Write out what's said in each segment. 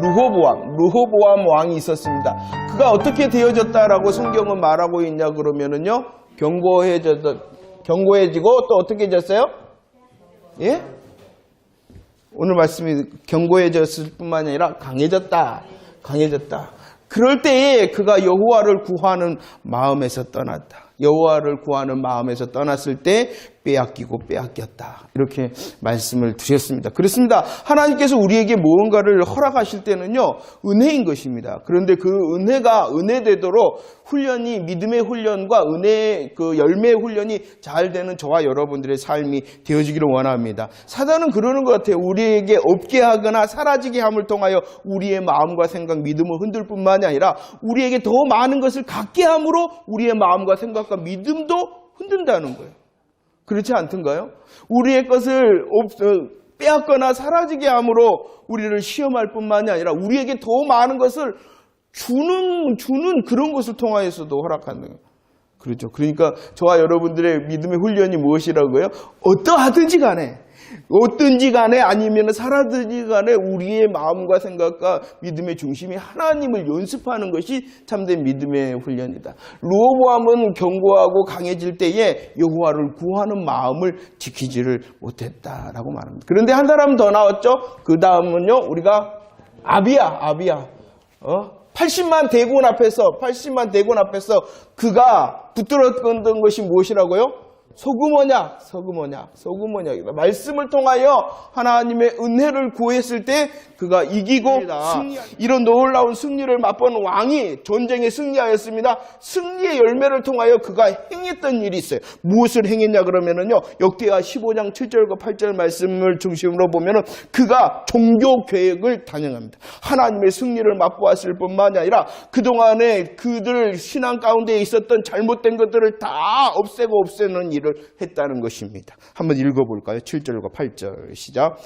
르호보암 왕이 있었습니다. 그가 어떻게 되어졌다라고 성경은 말하고 있냐 그러면은요, 견고해지고 또 어떻게 해졌어요? 예? 오늘 말씀이 견고해졌을 뿐만 아니라 강해졌다. 그럴 때에 그가 여호와를 구하는 마음에서 떠났다. 여호와를 구하는 마음에서 떠났을 때 빼앗겼다. 이렇게 말씀을 드렸습니다. 그렇습니다. 하나님께서 우리에게 무언가를 허락하실 때는요, 은혜인 것입니다. 그런데 그 은혜가 은혜되도록 훈련이, 믿음의 훈련과 은혜의 그 열매의 훈련이 잘 되는 저와 여러분들의 삶이 되어지기를 원합니다. 사단은 그러는 것 같아요. 우리에게 없게 하거나 사라지게 함을 통하여 우리의 마음과 생각, 믿음을 흔들 뿐만이 아니라 우리에게 더 많은 것을 갖게 함으로 우리의 마음과 생각과 믿음도 흔든다는 거예요. 그렇지 않던가요? 우리의 것을 빼앗거나 사라지게 함으로 우리를 시험할 뿐만이 아니라 우리에게 더 많은 것을 주는 그런 것을 통하여서도 허락하는 거예요. 그렇죠. 그러니까 저와 여러분들의 믿음의 훈련이 무엇이라고요? 어떠하든지 간에 아니면 살아든지 간에 우리의 마음과 생각과 믿음의 중심이 하나님을 연습하는 것이 참된 믿음의 훈련이다. 르호보암은 견고하고 강해질 때에 여호와를 구하는 마음을 지키지를 못했다라고 말합니다. 그런데 한 사람 더 나왔죠. 그 다음은요, 우리가 아비야. 80만 대군 앞에서 그가 붙들었던 것이 무엇이라고요? 소금언약. 말씀을 통하여 하나님의 은혜를 구했을 때 그가 이기고 이런 놀라운 승리를 맛본 왕이 전쟁에 승리하였습니다. 승리의 열매를 통하여 그가 행했던 일이 있어요. 무엇을 행했냐 그러면은요, 역대하 15장 7절과 8절 말씀을 중심으로 보면은 그가 종교 계획을 단행합니다. 하나님의 승리를 맛보았을 뿐만이 아니라 그동안에 그들 신앙 가운데 있었던 잘못된 것들을 다 없애는 일을 했다는 것입니다. 한번 읽어볼까요? 7절과 8절 시작.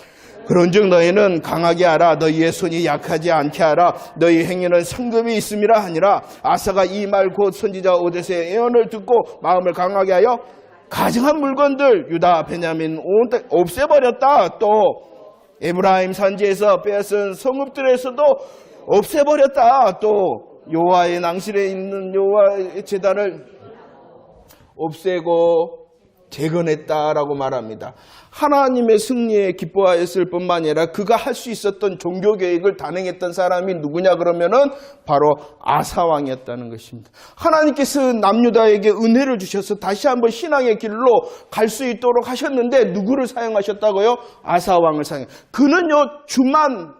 그런즉 너희는 강하게 하라. 너희의 손이 약하지 않게 하라. 너희 행위는 성금이 있음이라 하니라. 아사가 이 말 곧 선지자 오데스의 예언을 듣고 마음을 강하게 하여 가증한 물건들 유다 베냐민 온 땅 없애버렸다. 또 에브라임 산지에서 빼앗은 성읍들에서도 없애버렸다. 또 여호와의 낭실에 있는 여호와의 제단을 없애고 재건했다라고 말합니다. 하나님의 승리에 기뻐하였을 뿐만 아니라 그가 할 수 있었던 종교 계획을 단행했던 사람이 누구냐 그러면은 바로 아사 왕이었다는 것입니다. 하나님께서 남유다에게 은혜를 주셔서 다시 한번 신앙의 길로 갈 수 있도록 하셨는데 누구를 사용하셨다고요? 아사 왕을 그는요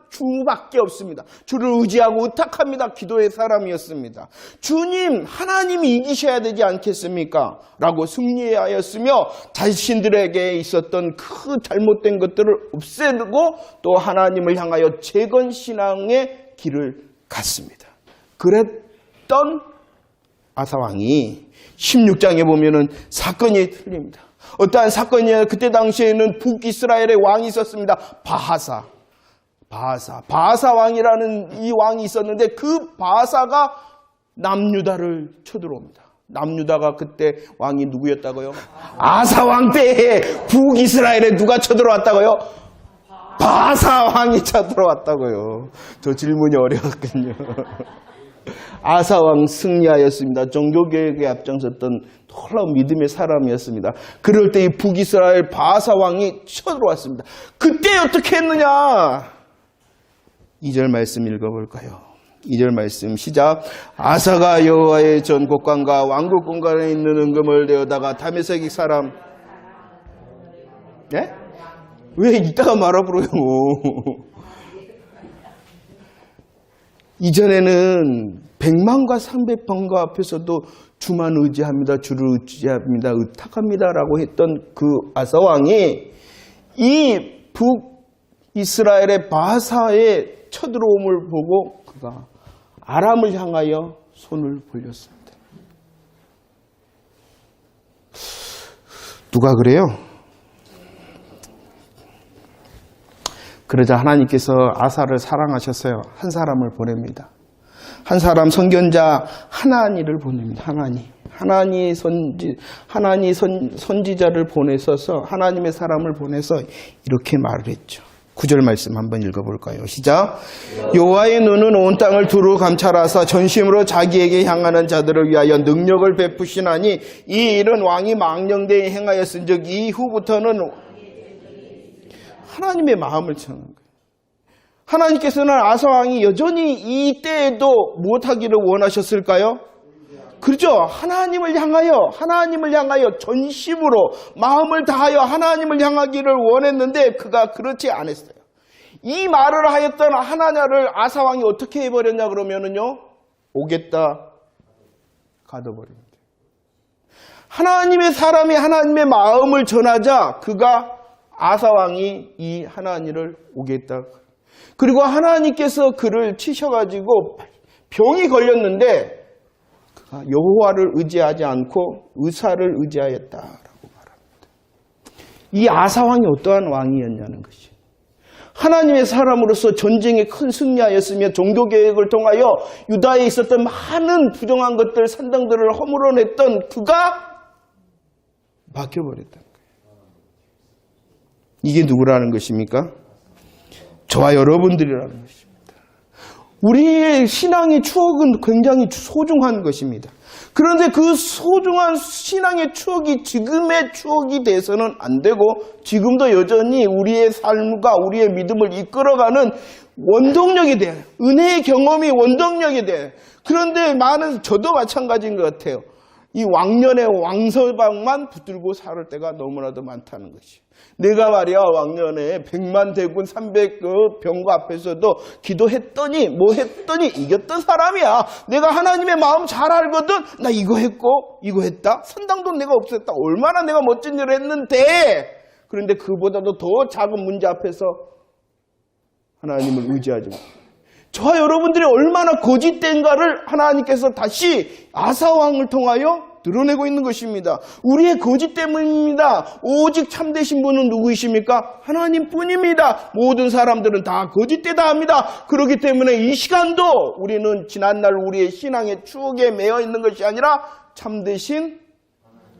주밖에 없습니다. 주를 의지하고 의탁합니다. 기도의 사람이었습니다. 주님, 하나님이 이기셔야 되지 않겠습니까? 라고 승리하였으며 자신들에게 있었던 그 잘못된 것들을 없애고 또 하나님을 향하여 재건 신앙의 길을 갔습니다. 그랬던 아사왕이 16장에 보면은 사건이 틀립니다. 어떠한 사건이냐? 그때 당시에는 북이스라엘의 왕이 있었습니다. 바하사 왕이라는 이 왕이 있었는데 그 바하사가 남유다를 쳐들어옵니다. 남유다가 그때 왕이 누구였다고요? 아사 왕 때에 북이스라엘에 누가 쳐들어왔다고요? 바하사 왕이 쳐들어왔다고요. 저 질문이 어려웠군요. 아사 왕 승리하였습니다. 종교개혁에 앞장섰던 놀라운 믿음의 사람이었습니다. 그럴 때 이 북이스라엘 바하사 왕이 쳐들어왔습니다. 그때 어떻게 했느냐? 2절 말씀 읽어볼까요? 2절 말씀 시작. 아사가 여호와의 전곡관과 왕국 공간에 있는 은금을 내어다가 다메섹 사람 예? 왜 이따가 말아보려고? 이전에는 100만과 300만과 앞에서도 주만 의지합니다. 주를 의지합니다. 의탁합니다. 라고 했던 그 아사 왕이 이 북이스라엘의 바하사의 쳐들어옴을 보고 그가 아람을 향하여 손을 벌렸습니다. 누가 그래요? 그러자 하나님께서 아사를 사랑하셨어요. 한 사람을 보냅니다. 한 사람 선견자 하나니를 보냅니다. 하나니 선지자를 보내서서 하나님의 사람을 보내서 이렇게 말을 했죠. 9절 말씀 한번 읽어볼까요? 시작. 여호와의 눈은 온 땅을 두루 감찰하사 전심으로 자기에게 향하는 자들을 위하여 능력을 베푸시나니 이 일은 왕이 망령되이 행하였은즉 이후부터는 하나님의 마음을 청한 거예요. 하나님께서는 아사왕이 여전히 이 때에도 무엇하기를 원하셨을까요? 그렇죠. 하나님을 향하여 전심으로 마음을 다하여 하나님을 향하기를 원했는데 그가 그렇지 않았어요. 이 말을 하였던 하나냐를 아사왕이 어떻게 해버렸냐 그러면은요, 오겠다 가둬버립니다. 하나님의 사람이 하나님의 마음을 전하자 그가 아사왕이 이 하나니를 오겠다. 그리고 하나님께서 그를 치셔가지고 병이 걸렸는데 여호와를 의지하지 않고 의사를 의지하였다라고 말합니다. 이 아사왕이 어떠한 왕이었냐는 것이, 하나님의 사람으로서 전쟁에 큰 승리하였으며 종교개혁을 통하여 유다에 있었던 많은 부정한 것들, 산당들을 허물어냈던 그가 막혀버렸다는 거예요. 이게 누구라는 것입니까? 저와 여러분들이라는 것입니다. 우리의 신앙의 추억은 굉장히 소중한 것입니다. 그런데 그 소중한 신앙의 추억이 지금의 추억이 돼서는 안 되고, 지금도 여전히 우리의 삶과 우리의 믿음을 이끌어가는 원동력이 돼요. 은혜의 경험이 원동력이 돼요. 그런데 저도 마찬가지인 것 같아요. 이 왕년의 왕서방만 붙들고 살 때가 너무나도 많다는 것이. 내가 말이야 왕년에 100만 대군 300그 병거 앞에서도 기도했더니 뭐 했더니 이겼던 사람이야. 내가 하나님의 마음 잘 알거든. 나 이거 했고 이거 했다. 산당도 내가 없앴다. 얼마나 내가 멋진 일을 했는데. 그런데 그보다도 더 작은 문제 앞에서 하나님을 의지하지 마. 저와 여러분들이 얼마나 거짓된가를 하나님께서 다시 아사왕을 통하여 드러내고 있는 것입니다. 우리의 거짓 때문입니다. 오직 참되신 분은 누구이십니까? 하나님뿐입니다. 모든 사람들은 다 거짓되다 합니다. 그렇기 때문에 이 시간도 우리는 지난날 우리의 신앙의 추억에 매여 있는 것이 아니라 참되신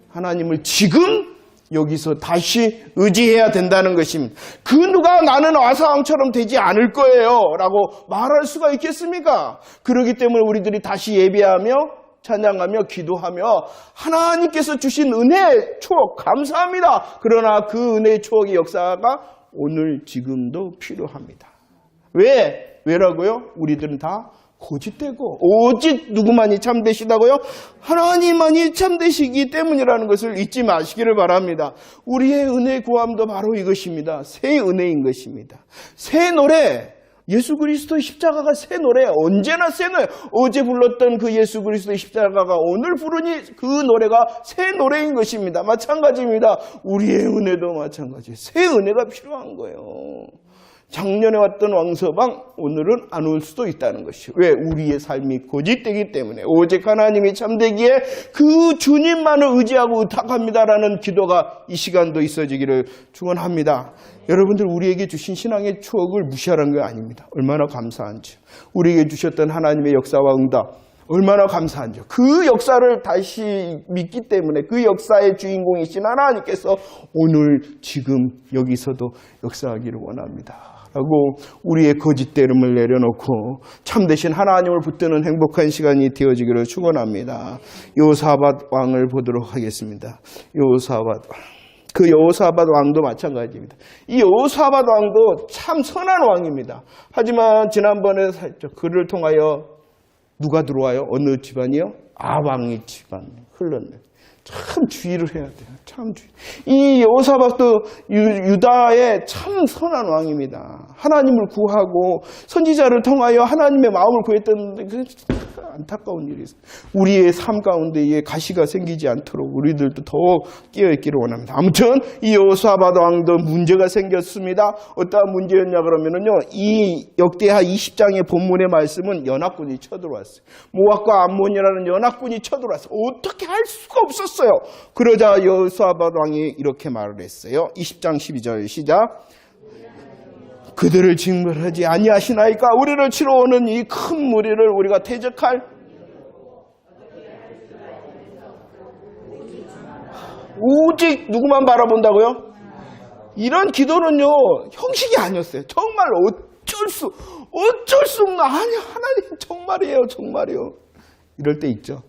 하나님을 지금 여기서 다시 의지해야 된다는 것입니다. 그 누가 나는 아사왕처럼 되지 않을 거예요 라고 말할 수가 있겠습니까? 그렇기 때문에 우리들이 다시 예배하며 찬양하며 기도하며 하나님께서 주신 은혜의 추억 감사합니다. 그러나 그 은혜의 추억의 역사가 오늘 지금도 필요합니다. 왜라고요? 우리들은 다 거짓되고 오직 누구만이 참되시다고요? 하나님만이 참되시기 때문이라는 것을 잊지 마시기를 바랍니다. 우리의 은혜 구함도 바로 이것입니다. 새 은혜인 것입니다. 새 노래, 예수 그리스도의 십자가가 새 노래, 언제나 새 노래. 어제 불렀던 그 예수 그리스도의 십자가가 오늘 부르니 그 노래가 새 노래인 것입니다. 마찬가지입니다. 우리의 은혜도 마찬가지예요. 새 은혜가 필요한 거예요. 작년에 왔던 왕서방 오늘은 안 올 수도 있다는 것이요. 왜? 우리의 삶이 거짓되기 때문에. 오직 하나님이 참되기에 그 주님만을 의지하고 의탁합니다라는 기도가 이 시간도 있어지기를 축원합니다. 여러분들, 우리에게 주신 신앙의 추억을 무시하라는 게 아닙니다. 얼마나 감사한지. 우리에게 주셨던 하나님의 역사와 응답 얼마나 감사한지. 그 역사를 다시 믿기 때문에 그 역사의 주인공이신 하나님께서 오늘 지금 여기서도 역사하기를 원합니다 라고 우리의 거짓됨을 내려놓고 참되신 하나님을 붙드는 행복한 시간이 되어지기를 축원합니다. 여호사밧 왕을 보도록 하겠습니다. 여호사밧. 그 여호사밧 왕도 마찬가지입니다. 이 여호사밧 왕도 참 선한 왕입니다. 하지만 지난번에 그를 통하여 누가 들어와요? 어느 집안이요? 아왕의 집안 흘렀네. 참 주의를 해야 돼요. 참 주의. 이 여호사밧도 유다의 참 선한 왕입니다. 하나님을 구하고 선지자를 통하여 하나님의 마음을 구했던 안타까운 일이 있어요. 우리의 삶 가운데 이 가시가 생기지 않도록 우리들도 더 끼어있기를 원합니다. 아무튼 이 여호사밧 왕도 문제가 생겼습니다. 어떠한 문제였냐 그러면은요, 이 역대하 20장의 본문의 말씀은 연합군이 쳐들어왔어요. 모압과 암몬이라는 연합군이 쳐들어왔어요. 어떻게 할 수가 없었어요. 그러자 여호사밧 왕이 이렇게 말을 했어요. 20장 12절 시작. 그들을 징벌하지 아니하시나이까? 우리를 치러 오는 이 큰 무리를 우리가 대적할 오직 누구만 바라본다고요? 이런 기도는요, 형식이 아니었어요. 정말 어쩔 수 없는, 아니, 하나님, 정말이에요. 이럴 때 있죠.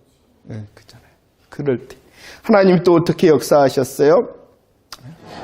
네, 그렇잖아요. 그럴 때. 하나님 또 어떻게 역사하셨어요?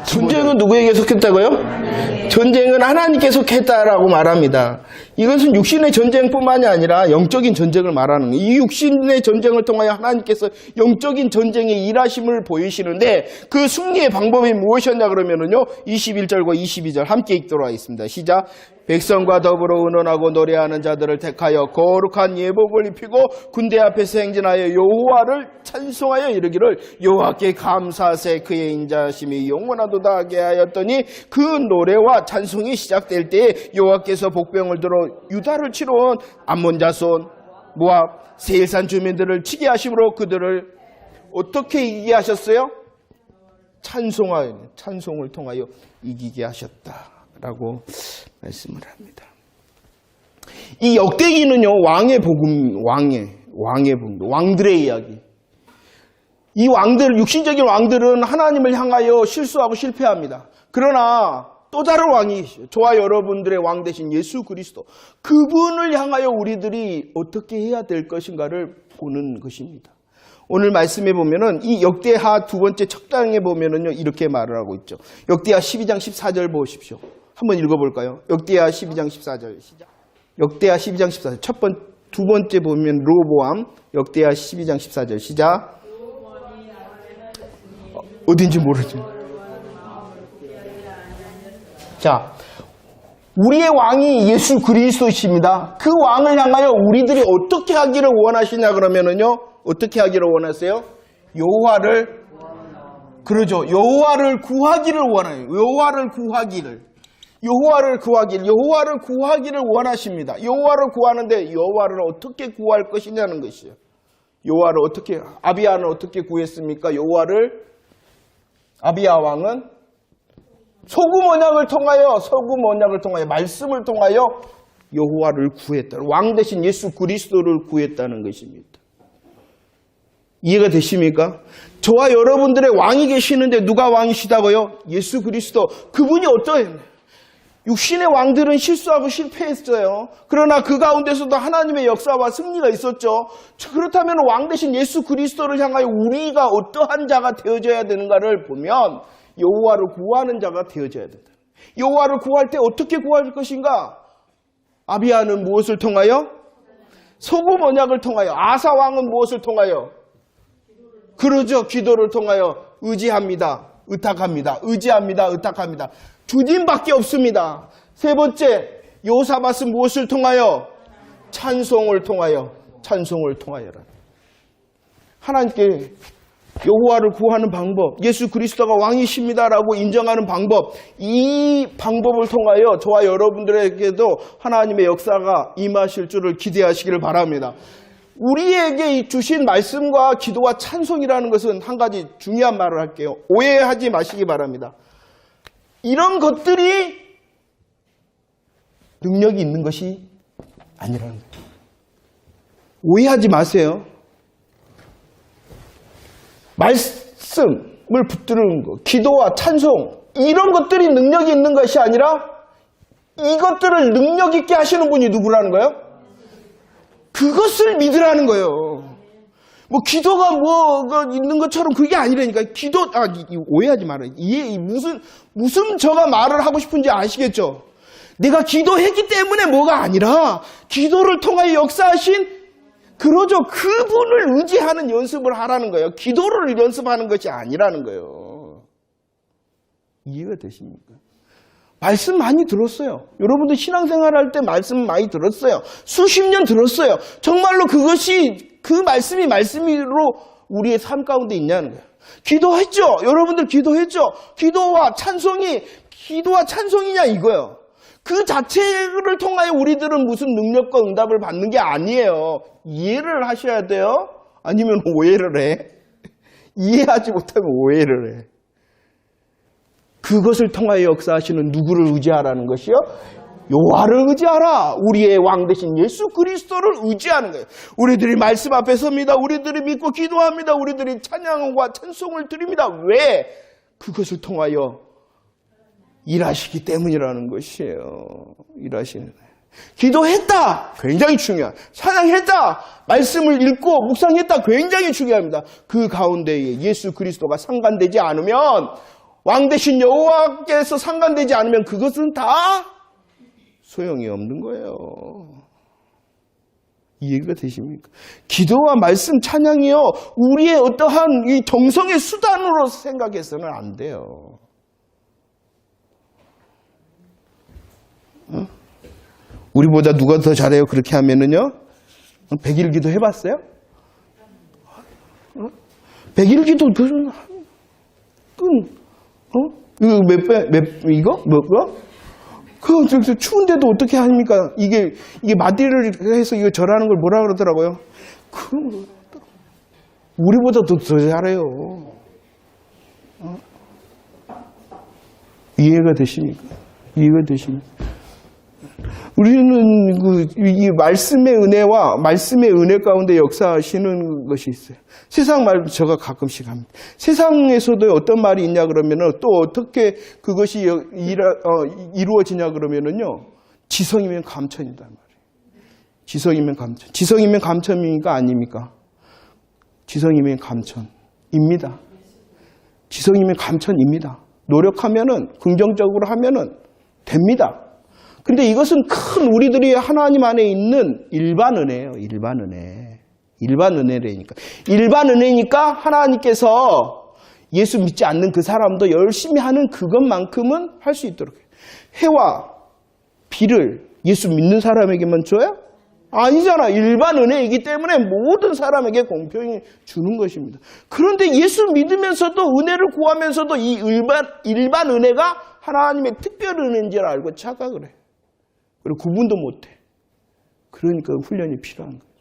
전쟁은 누구에게 속했다고요? 전쟁은 하나님께 속했다라고 말합니다. 이것은 육신의 전쟁뿐만이 아니라 영적인 전쟁을 말하는 거예요. 이 육신의 전쟁을 통하여 하나님께서 영적인 전쟁의 일하심을 보이시는데 그 승리의 방법이 무엇이었냐 그러면은요, 21절과 22절 함께 읽도록 하겠습니다. 시작. 백성과 더불어 의논하고 노래하는 자들을 택하여 거룩한 예복을 입히고 군대 앞에서 행진하여 여호와를 찬송하여 이르기를 여호와께 감사하세 그의 인자하심이 영원하도다 하게 하였더니 그 노래와 찬송이 시작될 때에 여호와께서 복병을 들어 유다를 치러온 암몬 자손 모압 세일산 주민들을 치게 하심으로 그들을 어떻게 이기게 하셨어요? 찬송을 통하여 이기게 하셨다라고 말씀을 합니다. 이 역대기는요, 왕의 복음, 왕들의 이야기. 이 왕들, 육신적인 왕들은 하나님을 향하여 실수하고 실패합니다. 그러나 또 다른 왕이 계시죠. 저와 여러분들의 왕 되신 예수 그리스도. 그분을 향하여 우리들이 어떻게 해야 될 것인가를 보는 것입니다. 오늘 말씀해 보면은 이 역대하 두 번째 첫 장에 보면은요, 이렇게 말을 하고 있죠. 역대하 12장 14절 보십시오. 한번 읽어볼까요? 역대하 12장 14절 시작. 역대하 12장 14절 두 번째 보면 르호보암 역대하 12장 14절 시작. 어딘지 모르죠. 자, 우리의 왕이 예수 그리스도이십니다. 그 왕을 향하여 우리들이 어떻게 하기를 원하시냐 그러면은요, 어떻게 하기를 원하세요? 여호와를 구하기를 원해요. 여호와를 구하기를 원하십니다. 여호와를 구하는데 여호와를 어떻게 구할 것이냐는 것이에요. 아비야는 어떻게 구했습니까? 아비야 왕은 소금 언약을 통하여 말씀을 통하여 여호와를 구했다. 왕 대신 예수 그리스도를 구했다는 것입니다. 이해가 되십니까? 저와 여러분들의 왕이 계시는데 누가 왕이시다고요? 예수 그리스도. 그분이 어떠했나요? 육신의 왕들은 실수하고 실패했어요. 그러나 그 가운데서도 하나님의 역사와 승리가 있었죠. 그렇다면 왕 대신 예수 그리스도를 향하여 우리가 어떠한 자가 되어져야 되는가를 보면 여호와를 구하는 자가 되어져야 된다. 여호와를 구할 때 어떻게 구할 것인가? 아비야는 무엇을 통하여? 소금 언약을 통하여. 아사 왕은 무엇을 통하여? 그러죠. 기도를 통하여 의지합니다. 의탁합니다. 주님밖에 없습니다. 세 번째, 요사밧은 무엇을 통하여? 찬송을 통하여라. 하나님께 여호와를 구하는 방법, 예수 그리스도가 왕이십니다라고 인정하는 방법, 이 방법을 통하여 저와 여러분들에게도 하나님의 역사가 임하실 줄을 기대하시기를 바랍니다. 우리에게 주신 말씀과 기도와 찬송이라는 것은 한 가지 중요한 말을 할게요. 오해하지 마시기 바랍니다. 이런 것들이 능력이 있는 것이 아니라는 거예요. 오해하지 마세요. 말씀을 붙드는 것, 기도와 찬송, 이런 것들이 능력이 있는 것이 아니라 이것들을 능력 있게 하시는 분이 누구라는 거예요? 그것을 믿으라는 거예요. 기도가 있는 것처럼 그게 아니라니까. 오해하지 말아요. 무슨 저가 말을 하고 싶은지 아시겠죠? 내가 기도했기 때문에 뭐가 아니라 기도를 통하여 역사하신 그분을 의지하는 연습을 하라는 거예요. 기도를 연습하는 것이 아니라는 거예요. 이해가 되십니까? 말씀 많이 들었어요. 여러분들 신앙생활 할 때 말씀 많이 들었어요. 수십 년 들었어요. 정말로 그 말씀이 말씀으로 우리의 삶 가운데 있냐는 거예요. 기도했죠? 여러분들 기도했죠? 기도와 찬송이냐 이거예요. 그 자체를 통하여 우리들은 무슨 능력과 응답을 받는 게 아니에요. 이해를 하셔야 돼요. 아니면 오해를 해. 이해하지 못하면 오해를 해. 그것을 통하여 역사하시는 누구를 의지하라는 것이요? 여호와를 의지하라. 우리의 왕 되신 예수 그리스도를 의지하는 거예요. 우리들이 말씀 앞에 섭니다. 우리들이 믿고 기도합니다. 우리들이 찬양과 찬송을 드립니다. 왜? 그것을 통하여 일하시기 때문이라는 것이에요. 일하시는. 기도했다. 굉장히 중요해요. 찬양했다. 말씀을 읽고 묵상했다. 굉장히 중요합니다. 그 가운데에 예수 그리스도가 상관되지 않으면, 왕 대신 여호와께서 상관되지 않으면 그것은 다 소용이 없는 거예요. 이해가 되십니까? 기도와 말씀, 찬양이요, 우리의 어떠한 이 정성의 수단으로 생각해서는 안 돼요. 우리보다 누가 더 잘해요? 그렇게 하면은요, 100일 기도 해봤어요? 100일 기도 무슨, 이거? 추운데도 어떻게 합니까? 이게 마디를 해서 이거 절하는 걸 뭐라 그러더라고요? 우리보다 더 잘해요. 이해가 되십니까? 이해가 되십니까? 우리는 이 말씀의 은혜와 말씀의 은혜 가운데 역사하시는 것이 있어요. 세상 말도 제가 가끔씩 합니다. 세상에서도 어떤 말이 있냐 그러면은 또 어떻게 그것이 이루어지냐 그러면은요, 지성이면 감천이다 말이에요. 지성이면 감천. 지성이면 감천입니까? 아닙니까? 지성이면 감천입니다. 지성이면 감천입니다. 노력하면은, 긍정적으로 하면은 됩니다. 근데 이것은 큰 우리들이 하나님 안에 있는 일반 은혜예요. 일반 은혜. 일반 은혜라니까. 일반 은혜니까 하나님께서 예수 믿지 않는 그 사람도 열심히 하는 그것만큼은 할 수 있도록 해요. 해와 비를 예수 믿는 사람에게만 줘요? 아니잖아. 일반 은혜이기 때문에 모든 사람에게 공평히 주는 것입니다. 그런데 예수 믿으면서도 은혜를 구하면서도 이 일반 은혜가 하나님의 특별 은혜인 줄 알고 착각을 해. 그리고 구분도 못해. 그러니까 훈련이 필요한 거예요.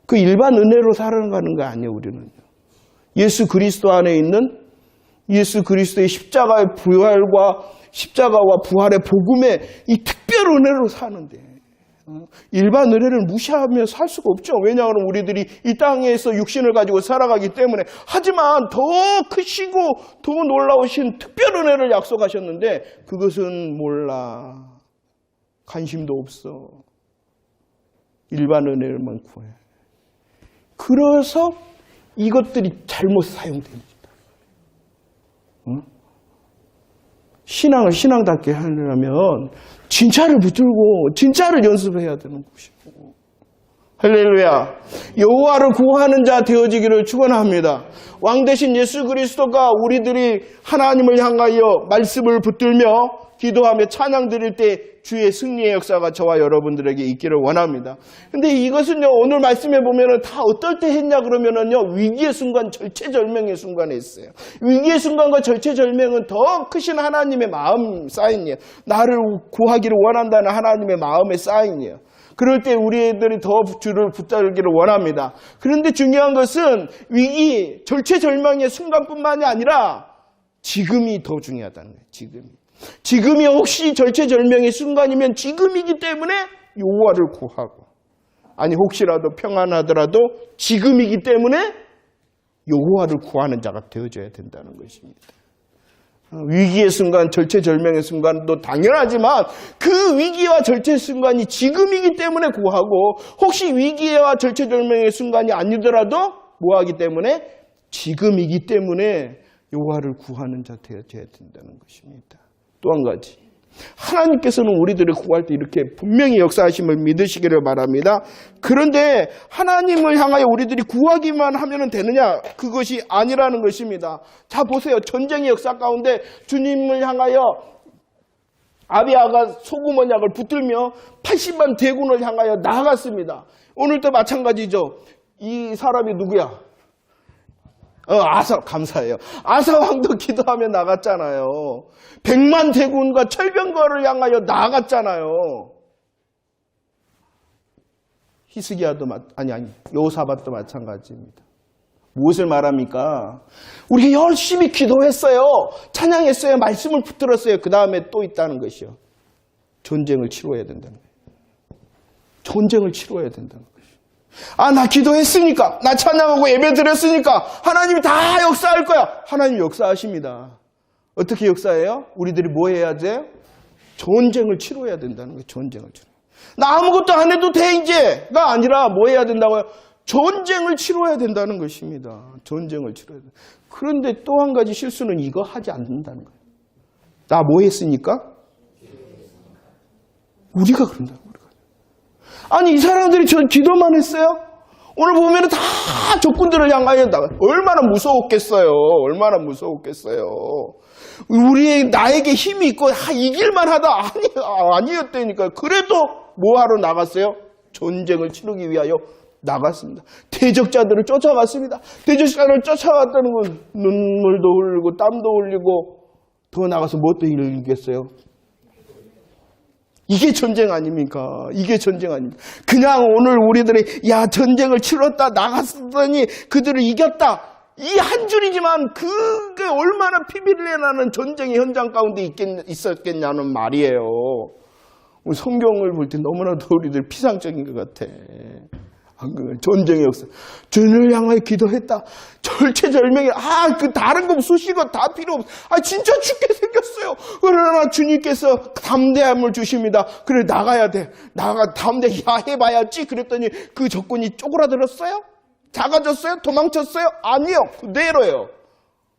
그 일반 은혜로 살아가는 거 아니에요, 우리는요. 예수 그리스도 안에 있는 예수 그리스도의 십자가의 십자가와 부활의 복음의 이 특별 은혜로 사는데, 일반 은혜를 무시하며 살 수가 없죠. 왜냐하면 우리들이 이 땅에서 육신을 가지고 살아가기 때문에. 하지만 더 크시고 더 놀라우신 특별 은혜를 약속하셨는데 그것은 몰라. 관심도 없어. 일반 은혜를만 구해. 그래서 이것들이 잘못 사용됩니다. 응? 신앙을 신앙답게 하려면 진짜를 붙들고 진짜를 연습해야 되는 것이고. 할렐루야. 여호와를 구하는 자 되어지기를 축원합니다. 왕 대신 예수 그리스도가 우리들이 하나님을 향하여 말씀을 붙들며 기도하며 찬양 드릴 때 주의 승리의 역사가 저와 여러분들에게 있기를 원합니다. 근데 이것은요, 오늘 말씀해 보면은 다 어떨 때 했냐 그러면은요, 위기의 순간, 절체절명의 순간에 했어요. 위기의 순간과 절체절명은 더 크신 하나님의 마음 사인이에요. 나를 구하기를 원한다는 하나님의 마음의 사인이에요. 그럴 때 우리 애들이 더 주를 붙들기를 원합니다. 그런데 중요한 것은 위기, 절체절명의 순간뿐만이 아니라 지금이 더 중요하다는 거예요. 지금이 혹시 절체절명의 순간이면 지금이기 때문에 여호와를 구하고, 아니 혹시라도 평안하더라도 지금이기 때문에 여호와를 구하는 자가 되어줘야 된다는 것입니다. 위기의 순간, 절체절명의 순간도 당연하지만 그 위기와 절체 순간이 지금이기 때문에 구하고, 혹시 위기와 절체절명의 순간이 아니더라도 뭐하기 때문에 지금이기 때문에 여호와를 구하는 자 되어줘야 된다는 것입니다. 또 한 가지, 하나님께서는 우리들을 구할 때 이렇게 분명히 역사하심을 믿으시기를 바랍니다. 그런데 하나님을 향하여 우리들이 구하기만 하면 되느냐? 그것이 아니라는 것입니다. 자 보세요. 전쟁의 역사 가운데 주님을 향하여 아비아가 소금 언약을 붙들며 80만 대군을 향하여 나아갔습니다. 오늘도 마찬가지죠. 이 사람이 누구야? 아사, 감사해요. 아사 왕도 기도하며 나갔잖아요. 100만 대군과 철병거를 향하여 나갔잖아요. 히스기야도 여호사밧도 마찬가지입니다. 무엇을 말합니까? 우리가 열심히 기도했어요. 찬양했어요. 말씀을 붙들었어요. 그 다음에 또 있다는 것이요. 전쟁을 치러야 된다는 거예요. 전쟁을 치러야 된다는 거예요. 나 기도했으니까, 나 찬양하고 예배 드렸으니까 하나님이 다 역사할 거야. 하나님 역사하십니다. 어떻게 역사해요? 우리들이 뭐 해야 돼요? 전쟁을 치러야 된다는 거예요. 전쟁을 치러. 나 아무것도 안 해도 돼 이제가 아니라 뭐 해야 된다고요? 전쟁을 치러야 된다는 것입니다. 전쟁을 치러야 돼. 그런데 또 한 가지 실수는 이거 하지 않는다는 거예요. 나 뭐 했으니까? 우리가 그런다고. 아니 이 사람들이 저 기도만 했어요? 오늘 보면 다 적군들을 향하여 나가. 얼마나 무서웠겠어요. 얼마나 무서웠겠어요. 나에게 힘이 있고 이길만 하다 아니었다니까요. 그래도 뭐하러 나갔어요? 전쟁을 치르기 위하여 나갔습니다. 대적자들을 쫓아갔습니다. 대적자를 쫓아갔다는 건 눈물도 흘리고 땀도 흘리고 더 나가서 무엇도 이루겠어요? 이게 전쟁 아닙니까? 이게 전쟁 아닙니까? 그냥 오늘 우리들이 전쟁을 치렀다 나갔더니 그들을 이겼다 이 한 줄이지만 그게 얼마나 피비린내 나는 전쟁의 현장 가운데 있었겠냐는 말이에요. 성경을 볼 때 너무나도 우리들 피상적인 것 같아. 전쟁의 역사. 주님을 향하여 기도했다. 절체절명이 그 다른 거 수식어 다 필요 없어. 진짜 죽게 생겼어요. 그러나 주님께서 담대함을 주십니다. 그래 나가야 돼. 담대 해봐야지. 그랬더니 그 적군이 쪼그라들었어요? 작아졌어요? 도망쳤어요? 아니요. 그대로예요.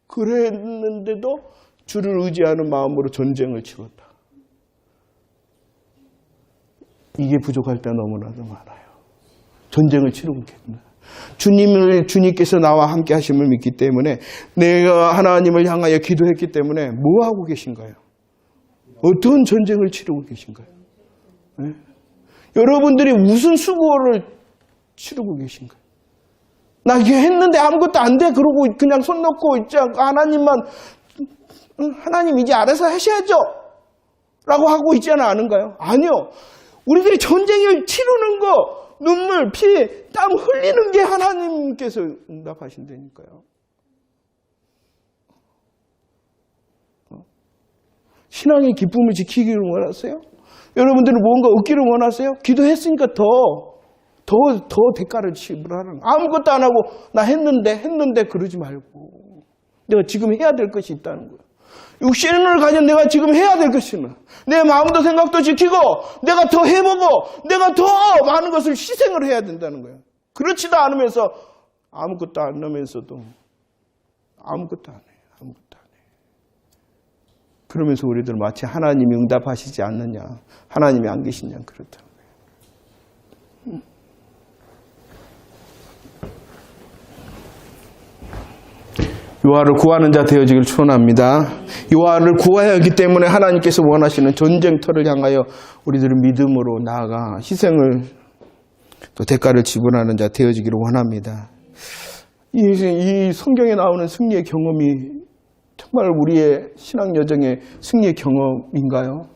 그랬는데도 주를 의지하는 마음으로 전쟁을 치렀다. 이게 부족할 때 너무나도 많아요. 전쟁을 치르고 있겠구나. 주님께서 나와 함께 하심을 믿기 때문에 내가 하나님을 향하여 기도했기 때문에 뭐 하고 계신가요? 어떤 전쟁을 치르고 계신가요? 네? 여러분들이 무슨 수고를 치르고 계신가요? 나 이게 했는데 아무것도 안 돼. 그러고 그냥 손 놓고 있지 않고 하나님 이제 알아서 하셔야죠. 라고 하고 있지는 않은가요? 아니요. 우리들이 전쟁을 치르는 거 눈물, 피, 땀 흘리는 게 하나님께서 응답하신다니까요. 신앙의 기쁨을 지키기를 원하세요? 여러분들은 뭔가 얻기를 원하세요? 기도했으니까 더 대가를 지불하는. 아무것도 안 하고 나 했는데 그러지 말고 내가 지금 해야 될 것이 있다는 거예요. 육신을 가진 내가 지금 해야 될 것이는 내 마음도 생각도 지키고 내가 더 해보고 내가 더 많은 것을 희생을 해야 된다는 거예요. 그렇지도 않으면서 아무것도 안 하면서도 아무것도 안 해요. 아무것도 안 해요. 그러면서 우리들 마치 하나님이 응답하시지 않느냐, 하나님이 안 계시냐 그렇다는 거예요. 요한을 구하는 자 되어지기를 축원합니다. 요한을 구해야 하기 때문에 하나님께서 원하시는 전쟁터를 향하여 우리들은 믿음으로 나아가 희생을 또 대가를 지불하는 자 되어지기를 원합니다. 이 성경에 나오는 승리의 경험이 정말 우리의 신앙 여정의 승리의 경험인가요?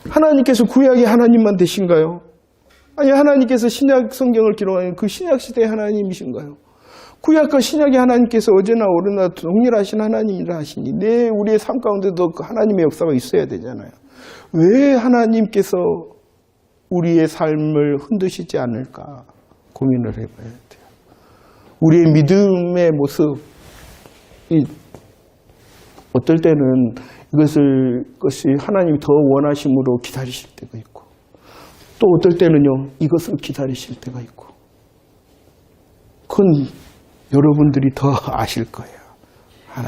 하나님께서 구약의 하나님만 되신가요? 아니 하나님께서 신약 성경을 기록하는 그 신약 시대의 하나님이신가요? 구약과 신약의 하나님께서 어제나 오늘나 동일하신 하나님이라 하시니 우리의 삶 가운데도 그 하나님의 역사가 있어야 되잖아요. 왜 하나님께서 우리의 삶을 흔드시지 않을까 고민을 해봐야 돼요. 우리의 믿음의 모습이 어떨 때는 이것이 하나님이 더 원하심으로 기다리실 때가 있고 또 어떨 때는요 이것을 기다리실 때가 있고 그건 여러분들이 더 아실 거예요.